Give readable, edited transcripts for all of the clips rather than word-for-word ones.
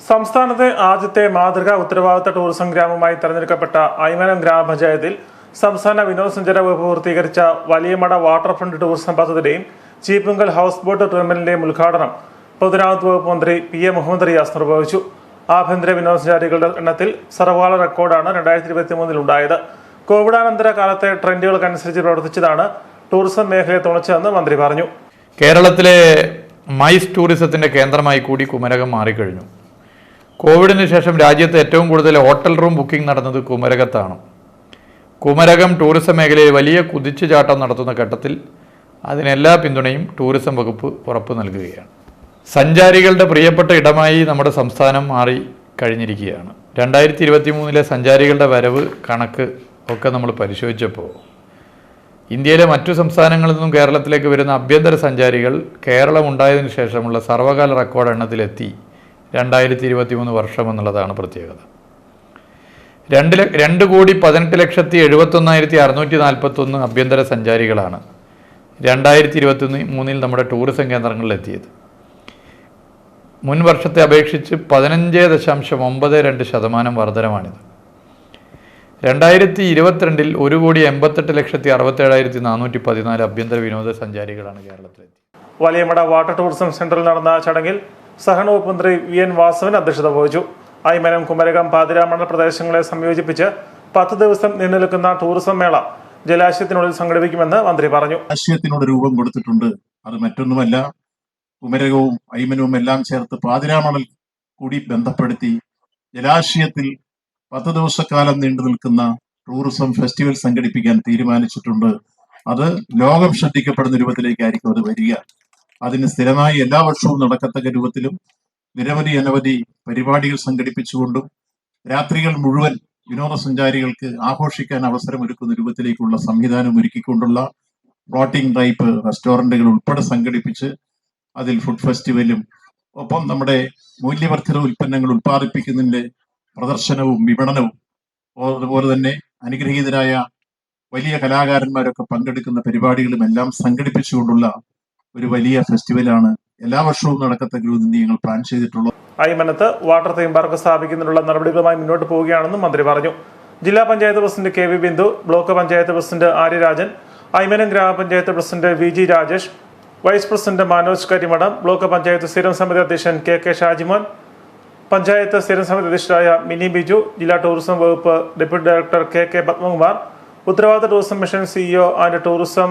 സംസ്ഥാനത്തെ ആദ്യത്തെ മാതൃകാ ഉത്തരവാദിത്ത ടൂറിസം ഗ്രാമമായി തെരഞ്ഞെടുക്കപ്പെട്ട ഐമനം ഗ്രാമപഞ്ചായത്തിൽ സംസ്ഥാന വിനോദസഞ്ചാര വകുപ്പ് പൂർത്തീകരിച്ച വലിയമട വാട്ടർ ഫ്രണ്ട് ടൂറിസം പദ്ധതിയുടെയും ചീപ്പുങ്കൽ ഹൗസ് ബോട്ട് ടെർമിനലിന്റെയും ഉദ്ഘാടനം പൊതുമരാമത്ത് വകുപ്പ് മന്ത്രി PM മുഹമ്മദ് റിയാസ് നിർവഹിച്ചു. ആഭ്യന്തര വിനോദസഞ്ചാരികളുടെ എണ്ണത്തിൽ സർവകാല റെക്കോർഡാണ് 2023 ഉണ്ടായത്. കോവിഡാനന്തര കാലത്തെ ട്രെൻഡുകൾക്കനുസരിച്ച് പ്രവർത്തിച്ചതാണ് ടൂറിസം മേഖലയെ തുണച്ചതെന്ന് മന്ത്രി പറഞ്ഞു. കേരളത്തിലെ മൈസ് ടൂറിസത്തിന്റെ കേന്ദ്രമായി കൂടി കുമരകം മാറിക്കഴിഞ്ഞു. കോവിഡിന് ശേഷം രാജ്യത്ത് ഏറ്റവും കൂടുതൽ ഹോട്ടൽ റൂം ബുക്കിംഗ് നടന്നത് കുമരകത്താണ്. കുമരകം ടൂറിസം മേഖലയിൽ വലിയ കുതിച്ചുചാട്ടം നടത്തുന്ന ഘട്ടത്തിൽ അതിനെല്ലാ പിന്തുണയും ടൂറിസം വകുപ്പ് ഉറപ്പു നൽകുകയാണ്. സഞ്ചാരികളുടെ പ്രിയപ്പെട്ട ഇടമായി നമ്മുടെ സംസ്ഥാനം മാറി കഴിഞ്ഞിരിക്കുകയാണ്. 2023 സഞ്ചാരികളുടെ വരവ് കണക്ക് ഒക്കെ നമ്മൾ പരിശോധിച്ചപ്പോൾ ഇന്ത്യയിലെ മറ്റു സംസ്ഥാനങ്ങളിൽ നിന്നും കേരളത്തിലേക്ക് വരുന്ന ആഭ്യന്തര സഞ്ചാരികൾ കേരളം ഉണ്ടായതിനു ശേഷമുള്ള സർവകാല റെക്കോർഡ് എണ്ണത്തിലെത്തി 2023 വർഷം എന്നുള്ളതാണ് പ്രത്യേകത. 2,18,71,641 ആഭ്യന്തര സഞ്ചാരികളാണ് 2023 നമ്മുടെ ടൂറിസം കേന്ദ്രങ്ങളിലെത്തിയത്. മുൻ വർഷത്തെ അപേക്ഷിച്ച് 15.92% വർധനമാണിത്. 2022 1,88,67,414 ആഭ്യന്തര വിനോദസഞ്ചാരികളാണ് കേരളത്തിലെത്തി. വലിയമട വാട്ടർ ടൂറിസം സെന്ററിൽ നടന്ന ചടങ്ങിൽ സഹകരണ വകുപ്പ് മന്ത്രി VN വാസവൻ അധ്യക്ഷത വഹിച്ചു. ഐമനം, കുമരകം, പാതിരാമണൽ പ്രദേശങ്ങളെ സംയോജിപ്പിച്ച് 10 ദിവസം നീണ്ടുനിൽക്കുന്ന ടൂറിസം മേള ജലാശയത്തിനുള്ളിൽ സംഘടിപ്പിക്കുമെന്ന് മന്ത്രി പറഞ്ഞു. ജലാശയത്തിനോട് രൂപം കൊടുത്തിട്ടുണ്ട്. അത് മറ്റൊന്നുമല്ല, കുമരകവും ഐമനവും എല്ലാം ചേർത്ത് പാതിരാമണൽ കൂടി ബന്ധപ്പെടുത്തി ജലാശയത്തിൽ 10 ദിവസക്കാലം നീണ്ടു നിൽക്കുന്ന ടൂറിസം ഫെസ്റ്റിവൽ സംഘടിപ്പിക്കാൻ തീരുമാനിച്ചിട്ടുണ്ട്. അത് ലോകം ശ്രദ്ധിക്കപ്പെടുന്ന രൂപത്തിലേക്കായിരിക്കും അത് വരിക. അതിന് സ്ഥിരമായി എല്ലാ വർഷവും നടക്കത്തക്ക രൂപത്തിലും അനവധി പരിപാടികൾ സംഘടിപ്പിച്ചുകൊണ്ടും രാത്രികൾ മുഴുവൻ വിനോദസഞ്ചാരികൾക്ക് ആഘോഷിക്കാൻ അവസരമൊരുക്കുന്ന രൂപത്തിലേക്കുള്ള സംവിധാനം ഒരുക്കിക്കൊണ്ടുള്ള ഫ്ലോട്ടിംഗ് ടൈപ്പ് റെസ്റ്റോറന്റുകൾ ഉൾപ്പെടെ സംഘടിപ്പിച്ച് അതിൽ ഫുഡ് ഫെസ്റ്റിവലും ഒപ്പം നമ്മുടെ മൂല്യവർദ്ധിത ഉൽപ്പന്നങ്ങൾ ഉൽപ്പാദിപ്പിക്കുന്നതിന്റെ പ്രദർശനവും വിപണനവും അതുപോലെ തന്നെ അനുഗ്രഹീതരായ വലിയ കലാകാരന്മാരൊക്കെ പങ്കെടുക്കുന്ന പരിപാടികളും എല്ലാം സംഘടിപ്പിച്ചുകൊണ്ടുള്ള ഒരു വലിയ ഫെസ്റ്റിവലാണ് എല്ലാ വർഷവും നടക്കത്തക്ക രൂപത്തിൽ ഞങ്ങൾ പ്ലാൻ ചെയ്തിട്ടുള്ളത്. ഐമനത്ത് വാട്ടർ തീം പാർക്ക് സ്ഥാപിക്കുന്നതിനുള്ള നടപടികളുമായി മുന്നോട്ട് പോവുകയാണെന്നും മന്ത്രി പറഞ്ഞു. ജില്ലാ panchayat president KV Bindu, block panchayat president Aryarajan, Aymanam ഗ്രാമപഞ്ചായത്ത് president VG Rajesh, vice president Manoj Karimadom, block panchayat സ്ഥിരം സമിതി അധ്യക്ഷൻ KK ഷാജിമോൻ, പഞ്ചായത്ത് സ്ഥിരം സമിതി അധ്യക്ഷരായ മിനി ബിജു, ജില്ലാ ടൂറിസം വകുപ്പ് ഡെപ്യൂട്ടി ഡയറക്ടർ KK പത്മകുമാർ, ഉത്തരവാദിത്ത tourism mission CEO and tourism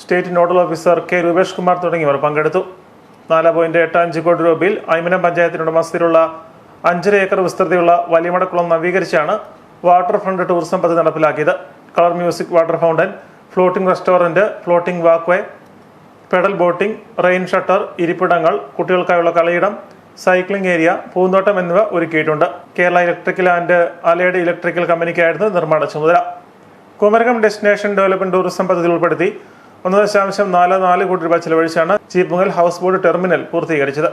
state nodal officer K Rupesh Kumar തുടങ്ങിയവർ പങ്കെടുത്തു. 4.85 കോടി രൂപയിൽ ഐമനം പഞ്ചായത്തിന്റെ ഉടമസ്ഥയിലുള്ള 5.5 ഏക്കർ വിസ്തൃതിയുള്ള വലിയമടക്കുളം നവീകരിച്ചാണ് വാട്ടർ ഫ്രണ്ട് ടൂറിസം പദ്ധതി നടപ്പിലാക്കിയത്. Colour music water fountain, floating restaurant, floating walkway, pedal boating, rain shutter, ഇരിപ്പിടങ്ങൾ, കുട്ടികൾക്കായുള്ള കളിയിടം, സൈക്ലിംഗ് ഏരിയ, പൂന്തോട്ടം എന്നിവ ഒരുക്കിയിട്ടുണ്ട്. Kerala electrical and allied electrical കമ്പനിക്കായിരുന്നു നിർമ്മാണ ചുമതല. കുമരകം ഡെസ്റ്റിനേഷൻ ഡെവലപ്മെന്റ് ടൂറിസം പദ്ധതി ഉൾപ്പെടുത്തി 1.44 കോടി രൂപ ചെലവഴിച്ചാണ് ചീപ്പുങ്കൽ ഹൗസ് ബോട്ട് ടെർമിനൽ പൂർത്തീകരിച്ചത്.